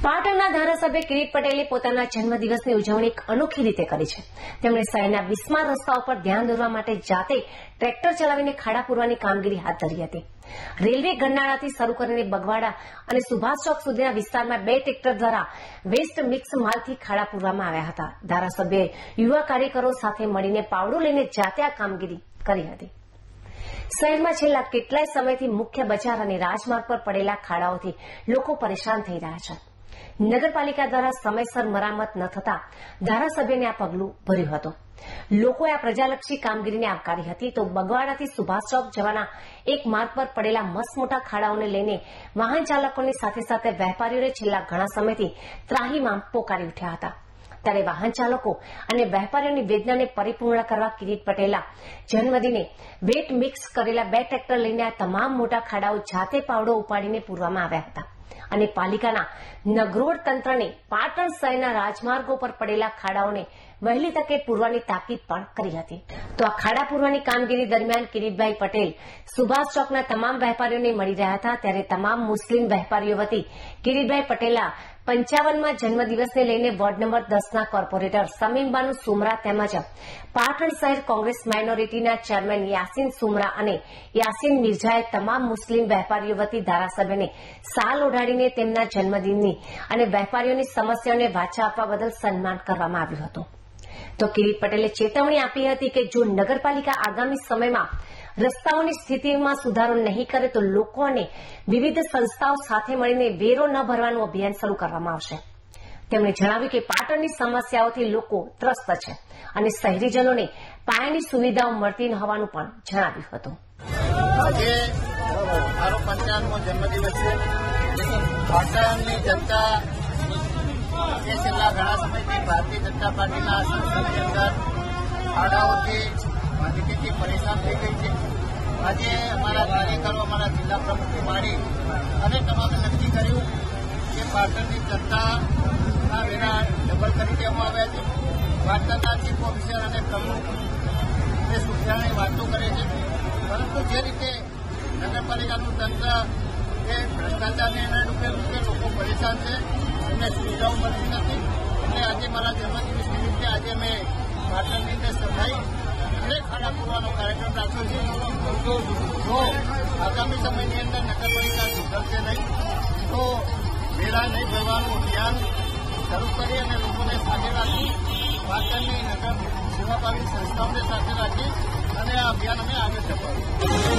પાટણના ધારાસભ્ય કિરીટ પટેલે પોતાના જન્મદિવસની ઉજવણી એક અનોખી રીતે કરી છે। તેમણે શહેરના બિસ્માર રસ્તાઓ પર ધ્યાન દોરવા માટે જાતે ટ્રેક્ટર ચલાવીને ખાડા પૂરવાની કામગીરી હાથ ધરી હતી। રેલવે ગરનાળાથી શરૂ કરીને બગવાડા અને સુભાષ ચોક સુધીના વિસ્તારમાં 2 ટ્રેક્ટર દ્વારા વેસ્ટ મિક્સ માલથી ખાડા પૂરવામાં આવ્યા હતા। ધારાસભ્યએ યુવા કાર્યકરો સાથે મળીને પાવડો લઈને જાતે આ કામગીરી કરી હતી। શહેરમાં છેલ્લા કેટલાય સમયથી મુખ્ય બજાર અને રાજમાર્ગ પર પડેલા ખાડાઓથી લોકો પરેશાન થઈ રહ્યા છે। નગરપાલિકા દ્વારા સમયસર મરામત ન થતા ધારાસભ્યને આ પગલું ભર્યું હતું। લોકોએ આ પ્રજાલક્ષી કામગીરીને આવકારી હતી તો બગવાડાથી સુભાષ ચોક જવાના એક માર્ગ પર પડેલા મસમોટા ખાડાઓને લઈને વાહન ચાલકોની સાથે સાથે વેપારીઓએ છેલ્લા ઘણા સમયથી ત્રાહિમામ પોકારી ઉઠ્યા હતા। ત્યારે વાહન ચાલકો અને વેપારીઓની વેદનાને પરિપૂર્ણ કરવા કિરીટ પટેલના જન્મદિને વેટ મિક્સ કરેલા 2 ટ્રેક્ટર લઈને આ તમામ મોટા ખાડાઓ જાતે પાવડો ઉપાડીને પૂરવામાં આવ્યા હતા અને પાલિકાના નગરોળ તંત્રને પાટણ શહેરના રાજમાર્ગો પર પડેલા ખાડાઓને વહેલી તકે પૂરવાની તાકીદ પણ કરી હતી। તો આ ખાડા પૂરવાની કામગીરી દરમિયાન કિરીટભાઈ પટેલ સુભાષ ચોકના તમામ વેપારીઓને મળી રહ્યા હતા। ત્યારે તમામ મુસ્લિમ વેપારીઓ વતી કિરીટભાઈ પટેલના 55માં જન્મદિવસને લઈને વોર્ડ નંબર 10ના કોર્પોરેટર સમીમબાનુ સુમરા તેમજ પાટણ શહેર કોંગ્રેસ માઇનોરિટીના ચેરમેન યાસીન સુમરા અને યાસીન મિર્ઝાએ તમામ મુસ્લિમ વેપારીઓ વતી ધારાસભ્યને સાલ ઓઢાડીને તેમના જન્મદિનની અને વેપારીઓની સમસ્યાઓને વાચા આપવા બદલ સન્માન કરવામાં આવ્યું હતું। તો કિરીટ પટેલે ચેતવણી આપી હતી કે જો નગરપાલિકા આગામી સમયમાં રસ્તાઓની સ્થિતિમાં સુધારો નહીં કરે તો લોકો અને વિવિધ સંસ્થાઓ સાથે મળીને વેરો ન ભરવાનું અભિયાન શરૂ કરવામાં આવશે। તેમણે જણાવ્યું કે પાટણની સમસ્યાઓથી લોકો ત્રસ્ત છે અને શહેરીજનોને પાયાની સુવિધાઓ મળતી ન હોવાનું પણ જણાવ્યું હતું। આજે મારો 55મો જન્મદિવસ છે। પાટણની જનતા જે છેલ્લા ઘણા સમયથી ભારતીય જનતા પાર્ટીના સંસદની અંદર ખાડાઓથી માહિતીથી પરેશાન થઈ ગઈ છે। આજે અમારા કાર્યકરો અમારા જિલ્લા પ્રમુખથી માંડી અને તમામે નક્કી કર્યું કે પાટણની જનતાના વેરા ડબલ કરી દેવામાં આવ્યા છે। પાટણના ચીફ ઓફિસર અને પ્રમુખ એ સુધારણાની વાતો કરે છે, પરંતુ જે રીતે નગરપાલિકાનું તંત્ર એ ભ્રષ્ટાચારને એના રૂપે લોકો પરેશાન છે, એમને સુવિધાઓ મળતી નથી। એટલે આજે મારા જન્મદિવસ નિમિત્તે આજે મેં પાટણની અંદર સફાઈ અને ખાડા પૂરવાનો કાર્યક્રમ રાખ્યો છે। જો આગામી સમયની અંદર નગરપાલિકા સુધરશે નહીં તો વેરા નહીં ભરવાનું અભિયાન શરૂ કરી અને લોકોને સાથે રાખી પાટણની નગર સેવાભાવી સંસ્થાઓને સાથે રાખી અને આ અભિયાન અમે આગળ ધપાવીશું।